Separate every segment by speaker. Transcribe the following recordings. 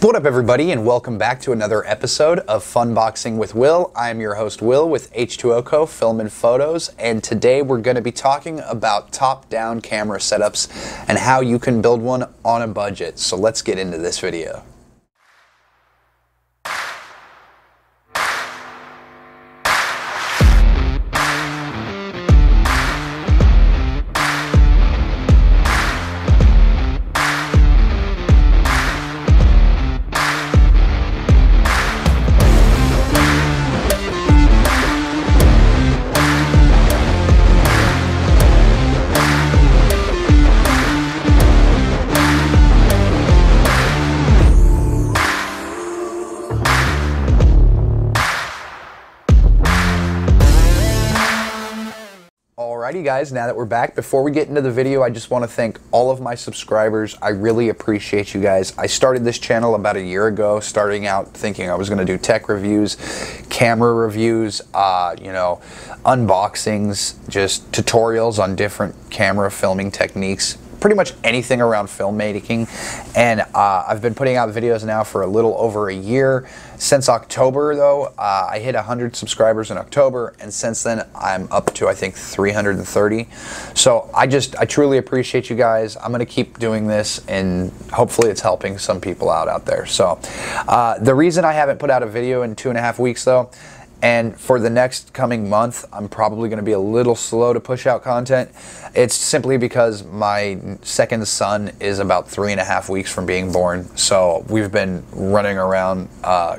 Speaker 1: What up, everybody, and welcome back to another episode of Funboxing with Will. I'm your host, Will, with H2O Co. Film and Photos, and today we're going to be talking about top-down camera setups and how you can build one on a budget. So let's get into this video. Alrighty guys, now that we're back, before we get into the video, I just want to thank all of my subscribers. I really appreciate you guys. I started this channel about a year ago, starting out thinking I was going to do tech reviews, camera reviews, unboxings, just tutorials on different camera filming techniques, pretty much anything around filmmaking. And I've been putting out videos now for a little over a year. Since October though, I hit 100 subscribers in October, and since then I'm up to I think 330. So I truly appreciate you guys. I'm gonna keep doing this, and hopefully it's helping some people out there. So the reason I haven't put out a video in 2.5 weeks though, and for the next coming month, I'm probably going to be a little slow to push out content. It's simply because my second son is about 3.5 weeks from being born. So we've been running around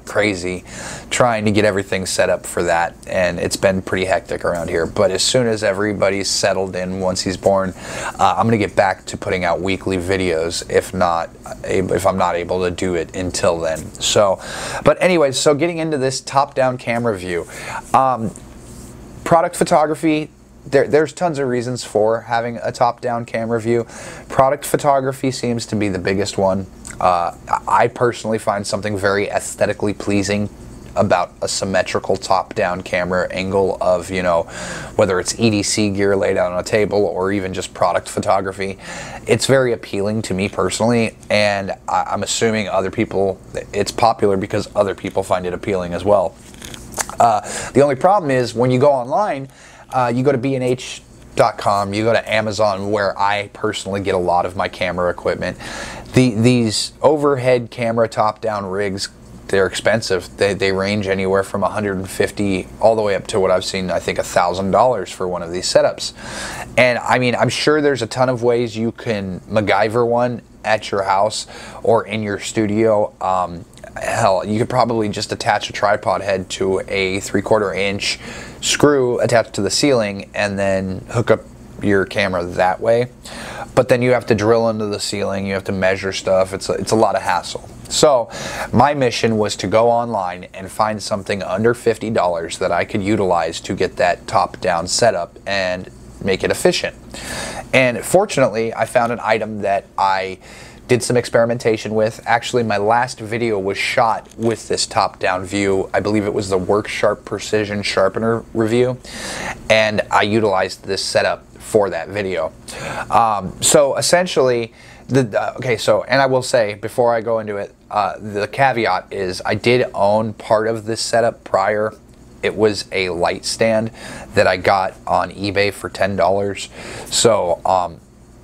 Speaker 1: crazy trying to get everything set up for that. And it's been pretty hectic around here. But as soon as everybody's settled in once he's born, I'm going to get back to putting out weekly videos if I'm not able to do it until then. So, but anyways, so getting into this top-down camera view. Product photography, there's tons of reasons for having a top-down camera view. Product photography seems to be the biggest one. I personally find something very aesthetically pleasing about a symmetrical top-down camera angle of, whether it's EDC gear laid out on a table or even just product photography. It's very appealing to me personally, and I'm assuming other people, it's popular because other people find it appealing as well. The only problem is when you go online, you go to B&H.com, you go to Amazon, where I personally get a lot of my camera equipment. These overhead camera top-down rigs, they're expensive. They range anywhere from $150 all the way up to what I've seen, I think $1,000 for one of these setups. And I mean, I'm sure there's a ton of ways you can MacGyver one at your house or in your studio. Hell, you could probably just attach a tripod head to a 3/4 inch screw attached to the ceiling and then hook up your camera that way. But then you have to drill into the ceiling, you have to measure stuff. It's a lot of hassle. So my mission was to go online and find something under $50 that I could utilize to get that top-down setup and make it efficient. And fortunately, I found an item that I did some experimentation with. Actually, my last video was shot with this top-down view. I believe it was the Worksharp Precision Sharpener review, and I utilized this setup for that video. So essentially, and I will say, before I go into it, the caveat is I did own part of this setup prior. It was a light stand that I got on eBay for $10. So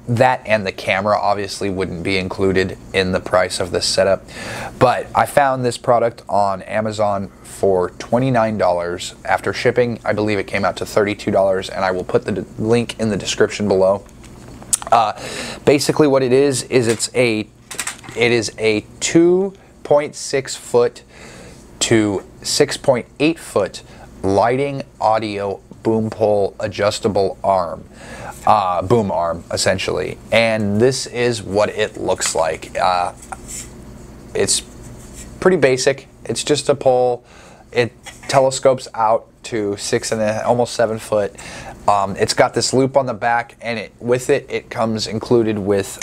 Speaker 1: that and the camera obviously wouldn't be included in the price of this setup. But I found this product on Amazon for $29. After shipping, I believe it came out to $32, and I will put the link in the description below. Basically what it is it is a 2.6 foot to 6.8 foot lighting audio boom pole adjustable arm, boom arm essentially, and this is what it looks like. It's pretty basic. It's just a pole. It telescopes out to 6.5, almost 7 foot. It's got this loop on the back, and with it comes included with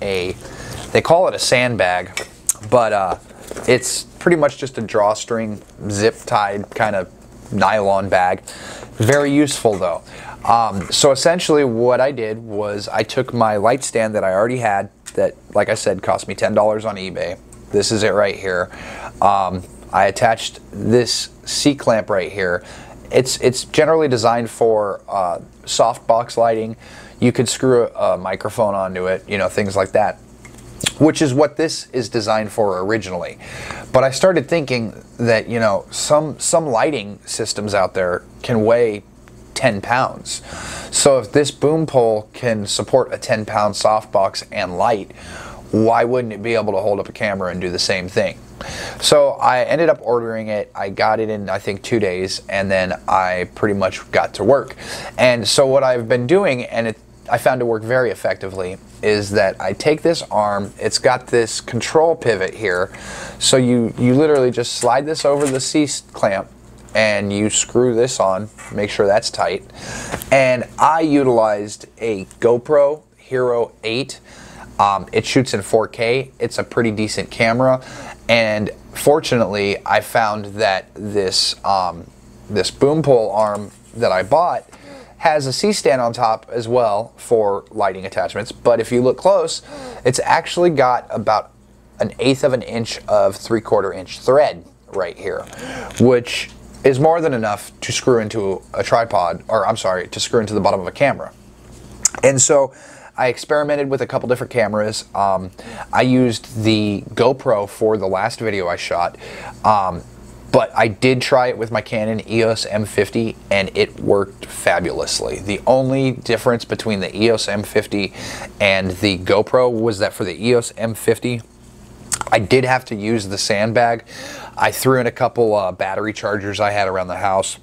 Speaker 1: they call it a sandbag, but it's pretty much just a drawstring, zip-tied kind of nylon bag. Very useful though. So essentially what I did was I took my light stand that I already had that, like I said, cost me $10 on eBay. This is it right here. I attached this C-clamp right here. It's generally designed for softbox lighting. You could screw a microphone onto it, you know, things like that, which is what this is designed for originally. But I started thinking that, you know, some lighting systems out there can weigh 10 pounds. So if this boom pole can support a 10-pound softbox and light, why wouldn't it be able to hold up a camera and do the same thing? So I ended up ordering it. I got it in, I think, 2 days, and then I pretty much got to work. And so what I've been doing, and I found to work very effectively, is that I take this arm, it's got this control pivot here, so you literally just slide this over the C-clamp and you screw this on, make sure that's tight. And I utilized a GoPro Hero 8. It shoots in 4K. It's a pretty decent camera, and fortunately I found that this this boom pole arm that I bought has a C-stand on top as well for lighting attachments, but if you look close, it's actually got about 1/8 of an inch of 3/4 inch thread right here, which is more than enough to screw into a tripod, or I'm sorry, to screw into the bottom of a camera. And so I experimented with a couple different cameras. I used the GoPro for the last video I shot, but I did try it with my Canon EOS M50 and it worked fabulously. The only difference between the EOS M50 and the GoPro was that for the EOS M50, I did have to use the sandbag. I threw in a couple battery chargers I had around the house.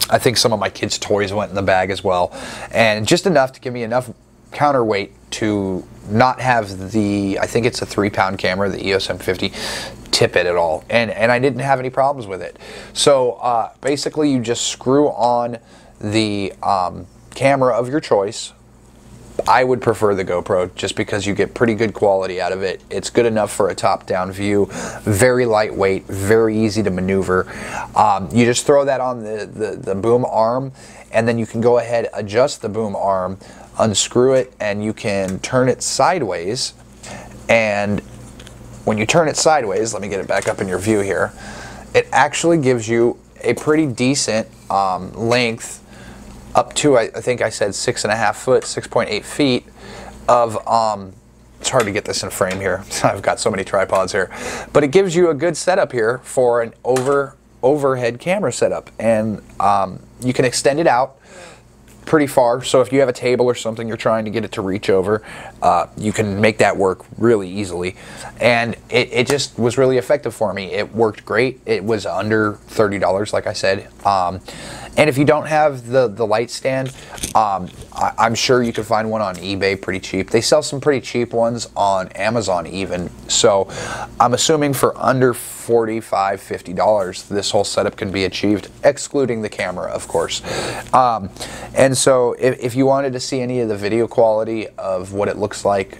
Speaker 1: I think some of my kids' toys went in the bag as well, and just enough to give me enough counterweight to not have the, I think it's a 3-pound camera, the EOS M50, tip it at all, and I didn't have any problems with it. So basically you just screw on the camera of your choice. I would prefer the GoPro just because you get pretty good quality out of it. It's good enough for a top-down view, very lightweight, very easy to maneuver. You just throw that on the boom arm, and then you can go ahead, adjust the boom arm, unscrew it, and you can turn it sideways. And when you turn it sideways, let me get it back up in your view here, it actually gives you a pretty decent length, up to, I think I said 6.5 foot, 6.8 feet of, it's hard to get this in frame here. I've got so many tripods here. But it gives you a good setup here for an overhead camera setup. And you can extend it out pretty far, so if you have a table or something you're trying to get it to reach over, you can make that work really easily. And it just was really effective for me. It worked great. It was under $30, like I said. And if you don't have the light stand, I'm sure you could find one on eBay pretty cheap. They sell some pretty cheap ones on Amazon even. So I'm assuming for under $45, $50, this whole setup can be achieved, excluding the camera, of course. And so if you wanted to see any of the video quality of what it looks like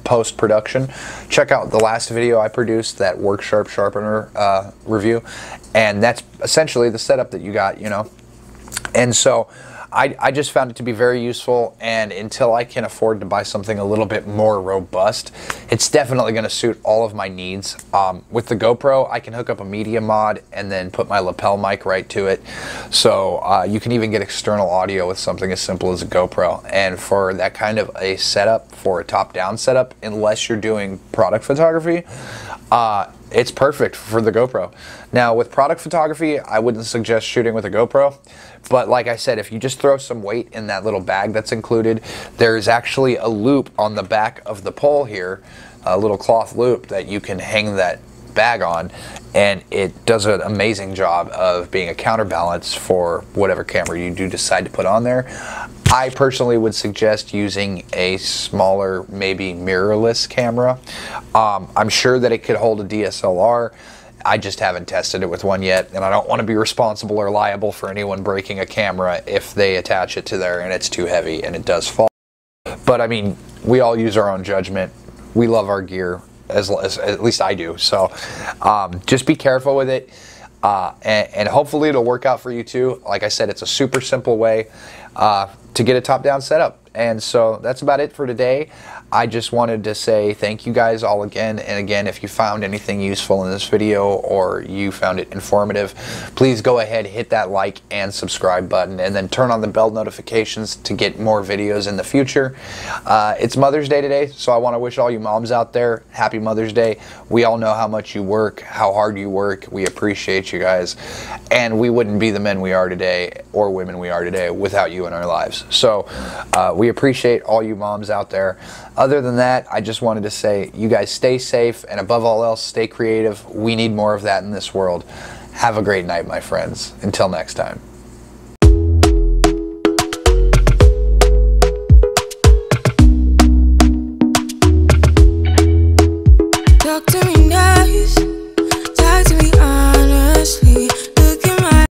Speaker 1: post-production, check out the last video I produced, that Worksharp Sharpener review, and that's essentially the setup that you got, you know. And so I just found it to be very useful, and until I can afford to buy something a little bit more robust, it's definitely going to suit all of my needs. With the GoPro, I can hook up a media mod and then put my lapel mic right to it. So you can even get external audio with something as simple as a GoPro. And for that kind of a setup, for a top-down setup, unless you're doing product photography, it's perfect for the GoPro. Now with product photography, I wouldn't suggest shooting with a GoPro, but like I said, if you just throw some weight in that little bag that's included, there's actually a loop on the back of the pole here, a little cloth loop that you can hang that bag on, and it does an amazing job of being a counterbalance for whatever camera you do decide to put on there. I personally would suggest using a smaller, maybe mirrorless camera. I'm sure that it could hold a DSLR. I just haven't tested it with one yet, and I don't want to be responsible or liable for anyone breaking a camera if they attach it to there and it's too heavy and it does fall. But I mean, we all use our own judgment. We love our gear, at least I do. So just be careful with it, and hopefully it'll work out for you too. Like I said, it's a super simple way to get a top-down setup. And so that's about it for today. I just wanted to say thank you guys all again and again. If you found anything useful in this video or you found it informative, please go ahead, hit that like and subscribe button, and then turn on the bell notifications to get more videos in the future. It's Mother's Day today, so I want to wish all you moms out there happy Mother's Day. We all know how much you work, how hard you work. We appreciate you guys, and we wouldn't be the men we are today or women we are today without you in our lives. So we appreciate all you moms out there. Other than that, I just wanted to say you guys stay safe, and above all else, stay creative. We need more of that in this world. Have a great night, my friends. Until next time.